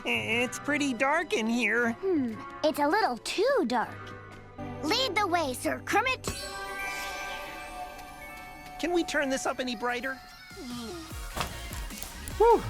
It's pretty dark in here. It's a little too dark. Lead the way, Sir Kermit. Can we turn this up any brighter? Whew.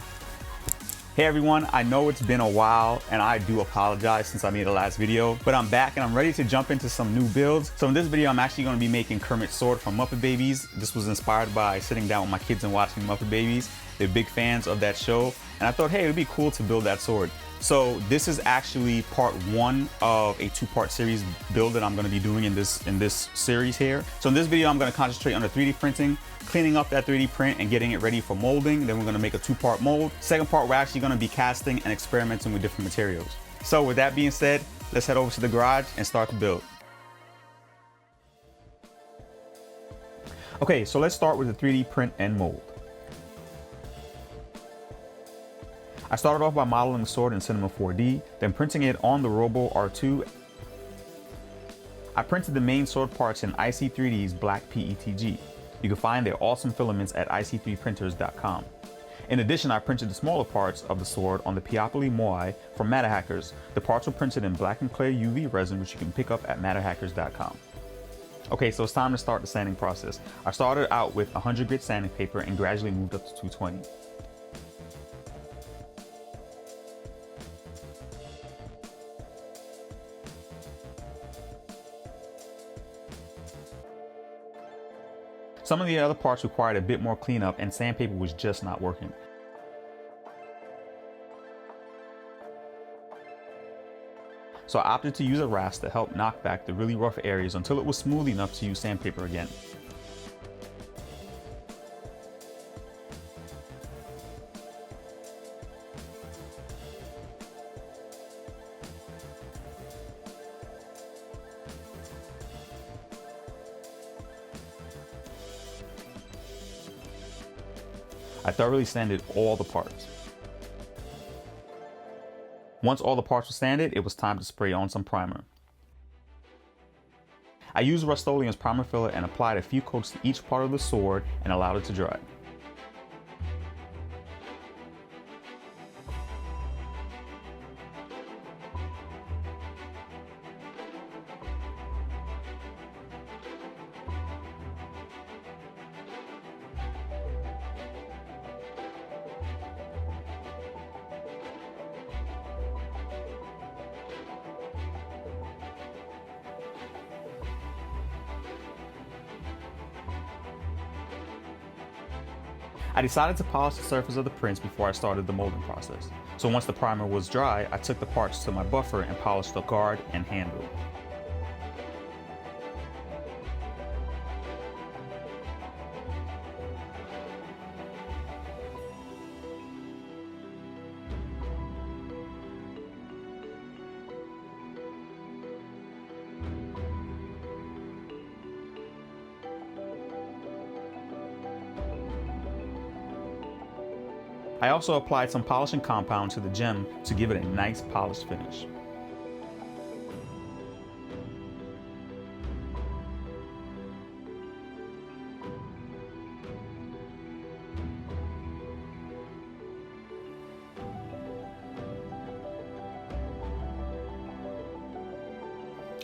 Hey everyone, I know it's been a while and I do apologize since I made the last video, but I'm back and I'm ready to jump into some new builds. So in this video, I'm actually going to be making Kermit's sword from Muppet Babies. This was inspired by sitting down with my kids and watching Muppet Babies. They're big fans of that show, and I thought, hey, it'd be cool to build that sword. So this is actually part one of a two-part series build that I'm going to be doing in this series here. So in this video, I'm going to concentrate on the 3D printing, cleaning up that 3D print and getting it ready for molding. Then we're going to make a two-part mold. Second part, we're actually going to be casting and experimenting with different materials. So with that being said, let's head over to the garage and start the build. Okay, so let's start with the 3D print and mold. I started off by modeling the sword in Cinema 4D, then printing it on the Robo R2. I printed the main sword parts in IC3D's black PETG. You can find their awesome filaments at IC3Printers.com. In addition, I printed the smaller parts of the sword on the Peopoly Moai from MatterHackers. The parts were printed in black and clear UV resin, which you can pick up at MatterHackers.com. Okay, so it's time to start the sanding process. I started out with 100 grit sanding paper and gradually moved up to 220. Some of the other parts required a bit more cleanup and sandpaper was just not working. So I opted to use a rasp to help knock back the really rough areas until it was smooth enough to use sandpaper again. I thoroughly sanded all the parts. Once all the parts were sanded, it was time to spray on some primer. I used Rust-Oleum's primer filler and applied a few coats to each part of the sword and allowed it to dry. I decided to polish the surface of the prints before I started the molding process. So once the primer was dry, I took the parts to my buffer and polished the guard and handle. I also applied some polishing compound to the gem to give it a nice polished finish.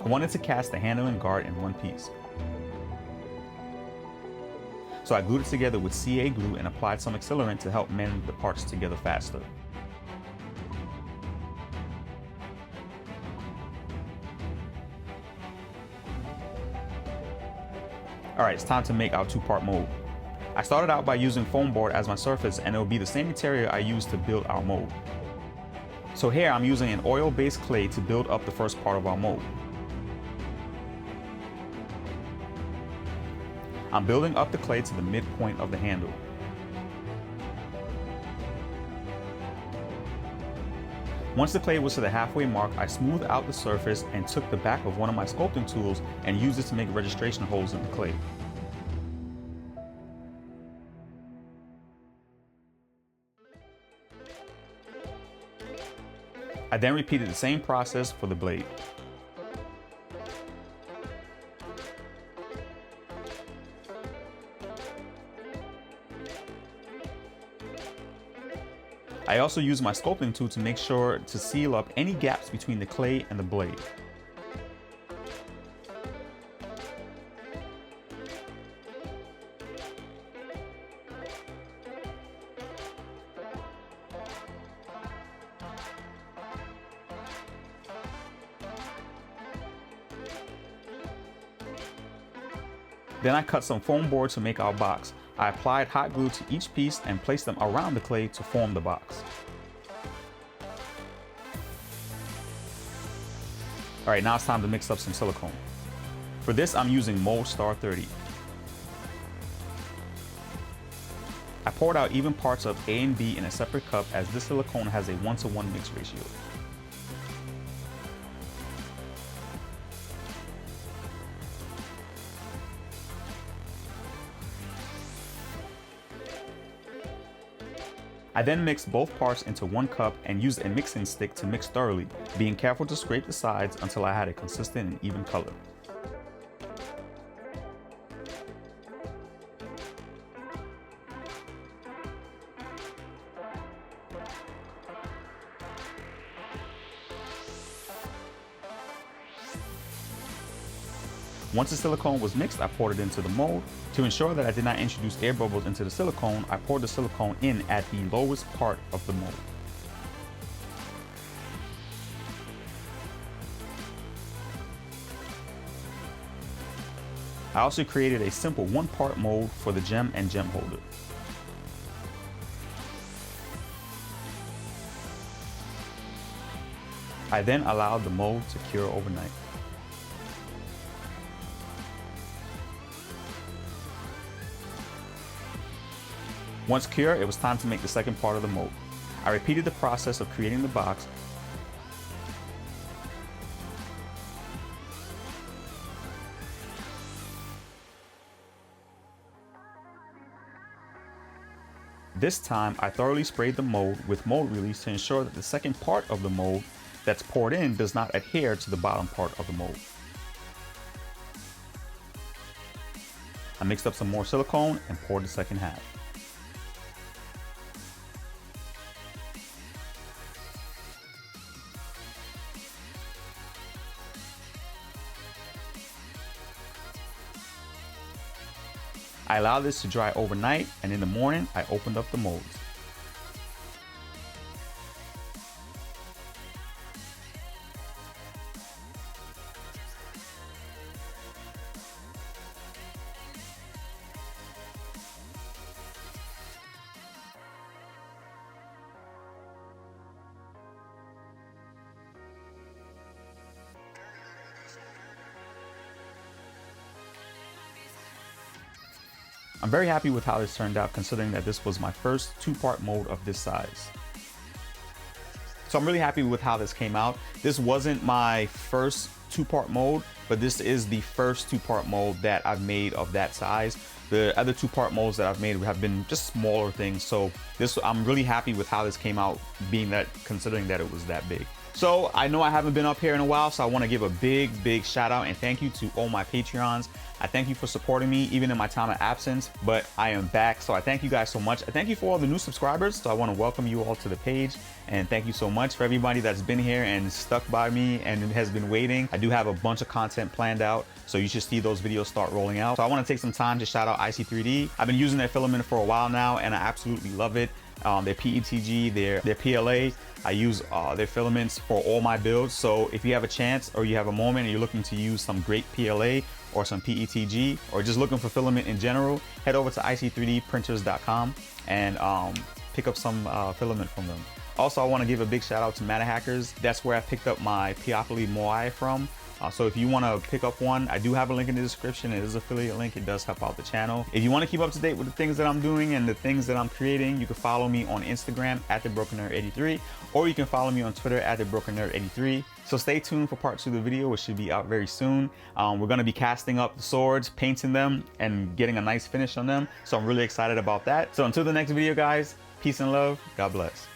I wanted to cast the handle and guard in one piece. So I glued it together with CA glue and applied some accelerant to help mend the parts together faster. Alright, it's time to make our two-part mold. I started out by using foam board as my surface, and it will be the same material I used to build our mold. So here I'm using an oil-based clay to build up the first part of our mold. I'm building up the clay to the midpoint of the handle. Once the clay was to the halfway mark, I smoothed out the surface and took the back of one of my sculpting tools and used it to make registration holes in the clay. I then repeated the same process for the blade. I also use my sculpting tool to make sure to seal up any gaps between the clay and the blade. Then I cut some foam board to make our box. I applied hot glue to each piece and placed them around the clay to form the box. Alright, now it's time to mix up some silicone. For this, I'm using Mold Star 30. I poured out even parts of A and B in a separate cup as this silicone has a 1-to-1 mix ratio. I then mixed both parts into one cup and used a mixing stick to mix thoroughly, being careful to scrape the sides until I had a consistent and even color. Once the silicone was mixed, I poured it into the mold. To ensure that I did not introduce air bubbles into the silicone, I poured the silicone in at the lowest part of the mold. I also created a simple one-part mold for the gem and gem holder. I then allowed the mold to cure overnight. Once cured, it was time to make the second part of the mold. I repeated the process of creating the box. This time, I thoroughly sprayed the mold with mold release to ensure that the second part of the mold that's poured in does not adhere to the bottom part of the mold. I mixed up some more silicone and poured the second half. I allowed this to dry overnight, and in the morning, I opened up the molds. I'm very happy with how this turned out, considering that this was my first two-part mold of this size. So I'm really happy with how this came out. This wasn't my first two-part mold, but this is the first two-part mold that I've made of that size. The other two-part molds that I've made have been just smaller things. So I'm really happy with how this came out, considering that it was that big. So I know I haven't been up here in a while, so I want to give a big shout out and thank you to all my Patreons. I thank you for supporting me even in my time of absence, but I am back. So I thank you guys so much. I thank you for all the new subscribers. So I want to welcome you all to the page, and thank you so much for everybody that's been here and stuck by me and has been waiting. I do have a bunch of content planned out, so you should see those videos start rolling out. So I want to take some time to shout out IC3D. I've been using their filament for a while now and I absolutely love it. Their PETG, their PLA. I use their filaments for all my builds. So if you have a chance or you have a moment and you're looking to use some great PLA or some PETG or just looking for filament in general, head over to IC3DPrinters.com and pick up some filament from them. Also, I want to give a big shout out to MatterHackers. That's where I picked up my Peopoly Moai from. So if you want to pick up one, I do have a link in the description. It is an affiliate link. It does help out the channel. If you want to keep up to date with the things that I'm doing and the things that I'm creating, you can follow me on Instagram at TheBrokenNerd83, or you can follow me on Twitter at TheBrokenNerd83. So stay tuned for part 2 of the video, which should be out very soon. We're going to be casting up the swords, painting them, and getting a nice finish on them. So I'm really excited about that. So until the next video, guys, peace and love. God bless.